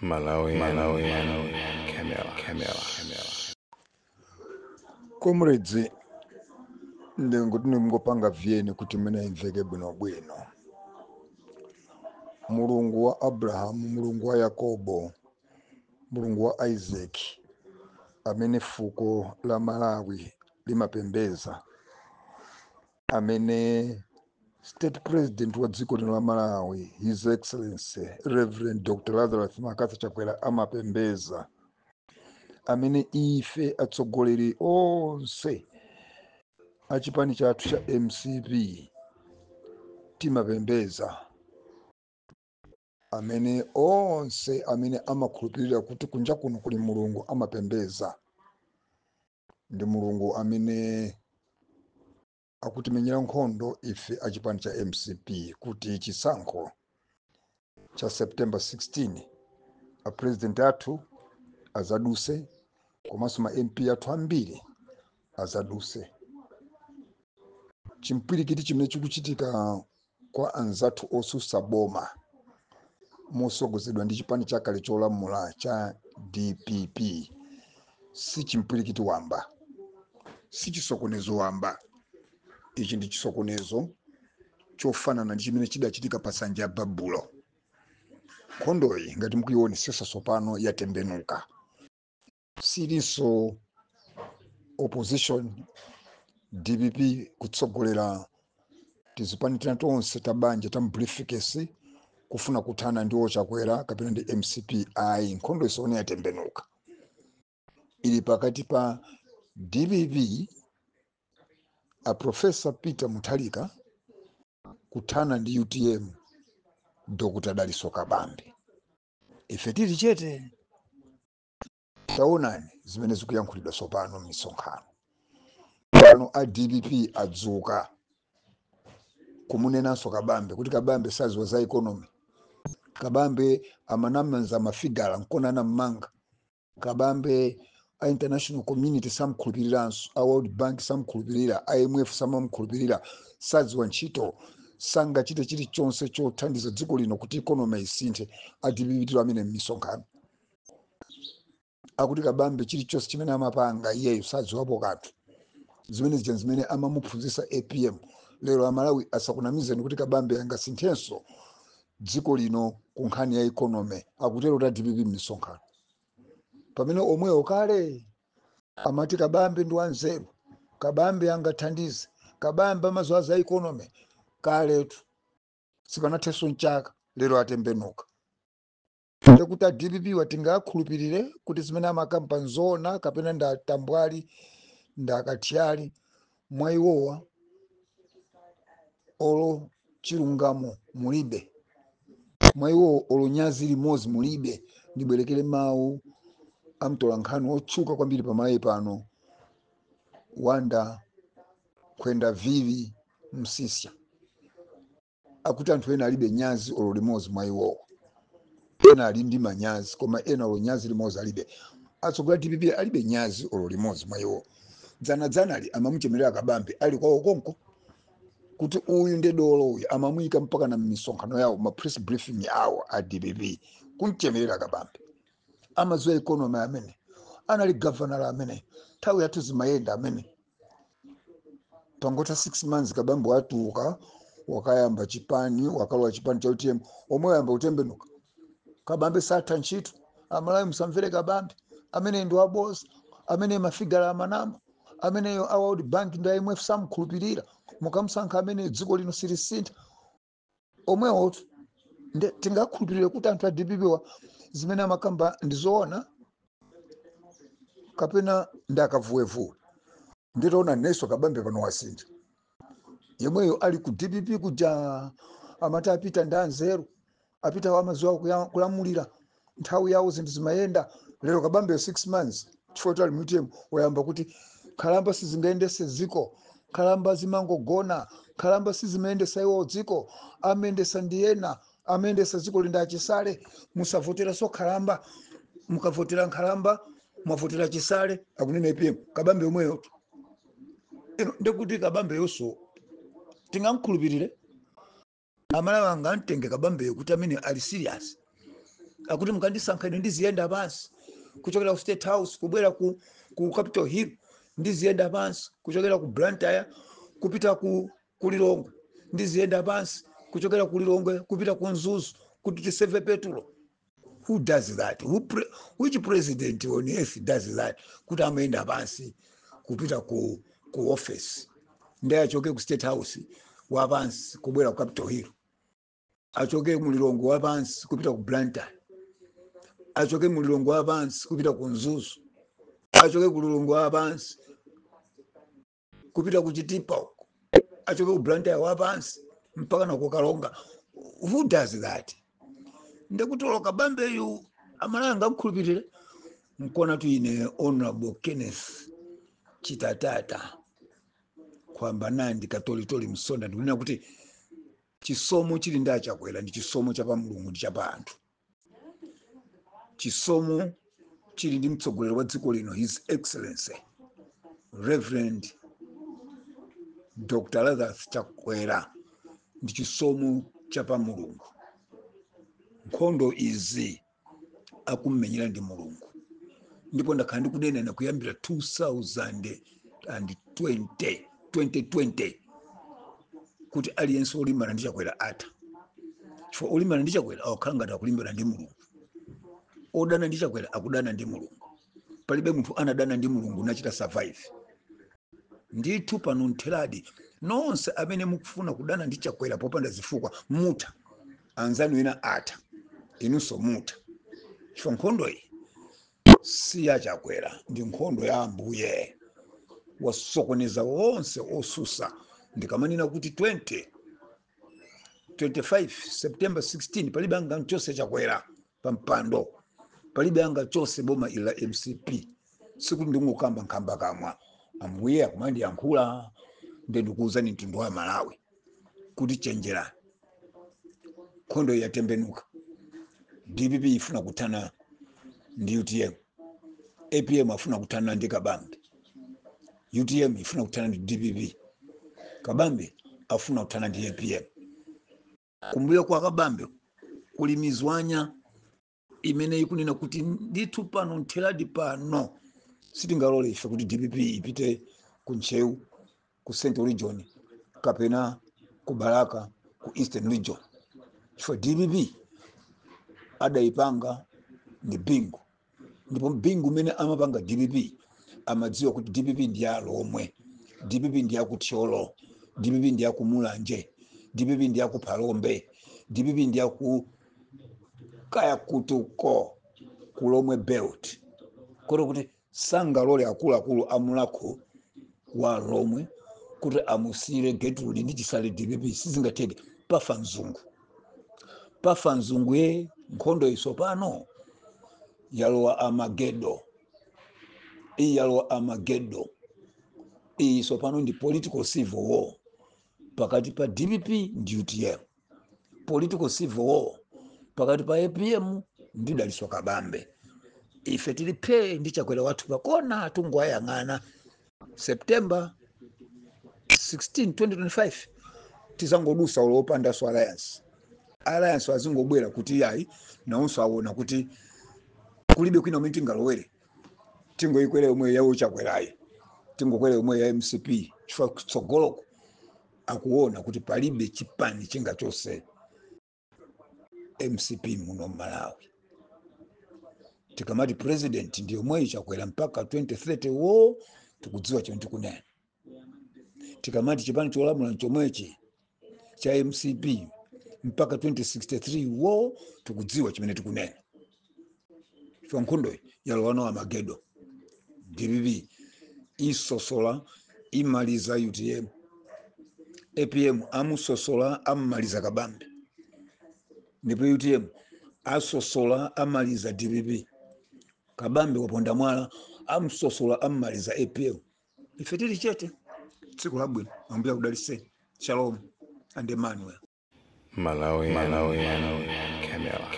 Malawian Camera. Comrades, ndikuti nimngopanga vyeni kuti mene imveke bwino. Mulungu wa Abrahamu, Mulungu wa Yakobo, Mulungu wa Isaac, amene fuko la Malawi limapembeza, amene State President wa dziko lino la Malawi, His Excellency Reverend Dr. Lazarus Makaza Chakwera amapembeza, amene ife atsogoleri onse achipani chathu cha MCP timapembeza, amene onse amene amakhulupirira kuti kunja kuno kuli Mulungu amapembeza. Ndi Mulungu amene akutimenyera nkhondo ife achipani cha MCP kuti chisankho cha September 16 a president athu azaduse, komanso ma MP athu ambiri azaduse. Chimpwirikiti chimene chikuchitika kwa anzathu osusa boma mosogozedwa ndi chipani chakale cholamula cha DPP si chimpwirikiti wamba, si chisokonezo wamba. Ichi ndi chisokonezo chofanana ndi chimene chidachitika pa nsanja ya Babulo. Nkhondoyi ngati mukuyionesesa sopano yatembenuka, silinso opposition DPP kutsogolera tizipani tonse tabanja tambrifikesi kufuna kuthana ndi Chakwera kapena ndi MCP. Ayi, nkhondo isone yatembenuka, ili pakati pa DPP a Professor Peter Mutharika kuthana ndi UTM Dr. Daliso Kabambe. Ife tili chete, taonani zimene zikuyankhulidwa sopano m'misonkhano. Pano a DPP adzuka kumunenanso Kabambe kuti Kabambe saziwa za economy. Kabambe amanamanza mafigala nkonana mmanga. Kabambe a international community samkhulupiriranso, a World Bank samkhulupirira, IMF samamkhulupirira, saziwa ntchito, sangachite chilichonse chothandiza dziko lino kuti economy isinthe. A DPP amene m'misonkhano akuti Kabambe chilichonse chimene amapanga iyeyo saziwapo kanthu. Zimene zija zimene amamuphunzitsa APM. Lero Amalawi asakunamizeni kuti Kabambe angasinthenso dziko lino ku nkhani ya economy. Akutero ta DPP m'misonkhano, pamene omwewo kale amati Kabambe ndi wanzeru, Kabambe angathandize, Kabambe amaziwa za economy. Kaletu sipanathenso nchaka, lero atembenuka. Ndikuti a DPP watingakhulupirire kuti zimene amakamba nzona kapena ndatambwali ndakathyali mwa iwowa olo chilungamo mulibe, mwa iwowo olo nyazi limodzi mulibe. Ndibwerekere mawu amtola nkhani otchuka kwambiri pamalawi pano, Wanda Kwenda Vivi Msisya, akuti anthu ena alibe nyazi olo limodzi mwa iwowo. Ena ali ndi manyazi koma ena olo nyazi limodzi alibe. Atsogoleri DPP alibe nyazi olo limodzi mwa iwowo. Dzana ali amamuchemerera Kabambe ali kwawo konko kuti uyu ndi dolo uyu, amamuyika mpaka na m'misonkhano yawo, ma press briefing yawo a DPP kumchemerera Kabambe. Amaziwa economy amene, anali governor amene, nthawi yathu zimayenda amene. Pangota 6 months Kabambe watuka wakayamba chipani, wakalowa chipani cha UTM, omwe yamba kutembenuka. Kabambe satha ntchito. Amalawi musamvere Kabambe amene ndi wabosa, amene mafigala amanama, amene a World Bank ndi IMF samkhulupirira. Mukamusankha amene dziko lino silisintha. Omwewo tingakhulupirire kuti anthu a DPP wa zimene amakamba ndizoona kapena ndakavuwevuwe. Nditaona neso Kabambe pano wasintha. Yemweyo ali ku DPP kuja amati apita ndi anzeru, apita amaziwa kulamulira, nthawi yawo zinthu zimayenda. Lero Kabambe 6 months chifukwa ali mu UTM wayamba kuti khalamba sizingaendese dziko, khalamba zimangogona, khalamba sizimayendesa iwo dziko, amendesa ndiyena, amendesa dziko linda achisale. Musavotera so khalamba, mukavotera nkhalamba mwavotera chisale, akunena APM. Kabambe omweyo ndikuti Kabambe yonso tingamkhulupirire. Amalawi angantenge Kabambe kuti amene ali serious. akuti mukandisankha ine ndiziyenda pansi kuchokera ku State House kubwera ku Capitol Hill, ndiziyenda pansi kuchokera ku Blantyre kupita ku Lilongwe, ndiziyenda pansi kuchokera ku Lilongwe kupita ku Nzuzu kuti tiseve petulo. Who does that? Which president on earth does that? Kuti amaenda pansi kupita ku office, ndiye achoke ku State House wa pansi kubwera ku Capitol Hill, achoke mu Lilongwe wa pansi kupita ku Blantyre, achoke mu Lilongwe wa pansi kupita ku Nzuzu, achoke ku Lilongwe wa pansi kupita ku Chitipa, achoke ku Blantyre wa pansi mpaka na ku Kalonga. Who does that? Ndekutoloka Kabambe yu amalanga mkhulupirire nkona tu ine Honorable Kenneth Chitatata kwamba Nandi katolitoli msonda ndikunena kuti chisomo chili ndachakwera ndi chisomo cha pa Mulungu ndi cha pa anthu. Chisomo chili ndi mtsogoleri wa dziko lino His Excellency Reverend Dr. Lazarus Chakwera ndi chisomo cha pa Mulungu. Nkhondo izi akummenyera ndi Mulungu, ndipo ndakhala ndikunena kuyambira 2020 kuti aliyense olimbana ndi Chakwera atha. Chifukwa olimbana ndi Chakwera akukhala ngati akulimbana ndi Mulungu, odana ndi Chakwera akudana ndi Mulungu. Palibe munthu anadana ndi Mulungu nachita survive. Ndithu pano ntheradi nonse amene mukufuna kudana ndi Chakwera popanda zifukwa mutha, anzanu ena atha, inunso mutha. Chifukwa nkhondo iyi si ya Chakwera, ndi nkhondo ya Ambuye wasokoneza wonse osusa. Ndikamanena kuti 25 September 16 palibe anga chose Chakwera pampando, palibe anga chose boma ila MCP. Sikuti ndingokamba nkhamba kamwa, Ambuye akumandi yankhula. Ndikuwuzani mtundu wa Malawi kuti chenjerani, nkhondo yatembenuka. DPP ifuna kuthana ndi UTM, APM afuna kuthana ndi Kabambe, UTM ifuna kuthana ndi DPP, Kabambe afuna kuthana ndi APM. Kumbuyo kwa Kabambe kuli mizwanya imene ikunena kuti ndithu pano ntheradi pano sitingalole ife kuti DPP ipite ku Nchewu, ku Central Region kapena ku Baraka, ku Eastern Region. Chifukwa DPP adaipanga ndi Bingu, ndipo Bingu mene amapanga DPP amadziwa kuti DPP ndi ya Lomwe, DPP ndi ya ku Thyolo, DPP ndi ya ku Mulanje, DPP ndi ya ku Phalombe, DPP ndi ya ku Kaya Kutuko, ku Lomwe Belt. Kotero kuti sangalole akuluakulu amulako wa Lomwe kuti amusire Gertrude ndi Chisale DPP sizingatheke. Pafa mzungu, pafa mzungu ye. Nkhondo isopano yalowa Amagedo, iyi yalowa Amagedo. Iyi isopano ndi political civil war pakati pa DPP ndi UTM, political civil war pakati pa APM ndi Daliso Kabambe. Ife tili phe ndi Chakwera wathu pakona tungwayang'ana. September 16 2025 tizangodusa olopanda so alliance wazingobwera kuti yayi naonso awona kuti kulibe kwina umene tingalowere, tingoyikwera yomwe yawo Chakwerayi, tingokwera yomwe ya MCP. Chifukwa kutsogoloko akuona kuti palibe chipani chinga chose MCP muno Malawi. Tikamati president ndi yomwe Chakwera mpaka 2030 wo tikudziwa chomwe tikunena. Tikamati chipani cholamula chomwechi cha MCP mpaka 2063 wo tikudziwa chimene tikunena. Chifukwa nkhondo yalowa Amagedo. DPP isosola imaliza UTM, APM amusosola amaliza Kabambe, ndipo UTM asosola amaliza DPP. Kabambe waponda mwala amusosola amaliza APM. Ife tili chete. Tsiku labwino. Ambuye akudalitseni. Shalom and Emmanuel. Malawi, Camera.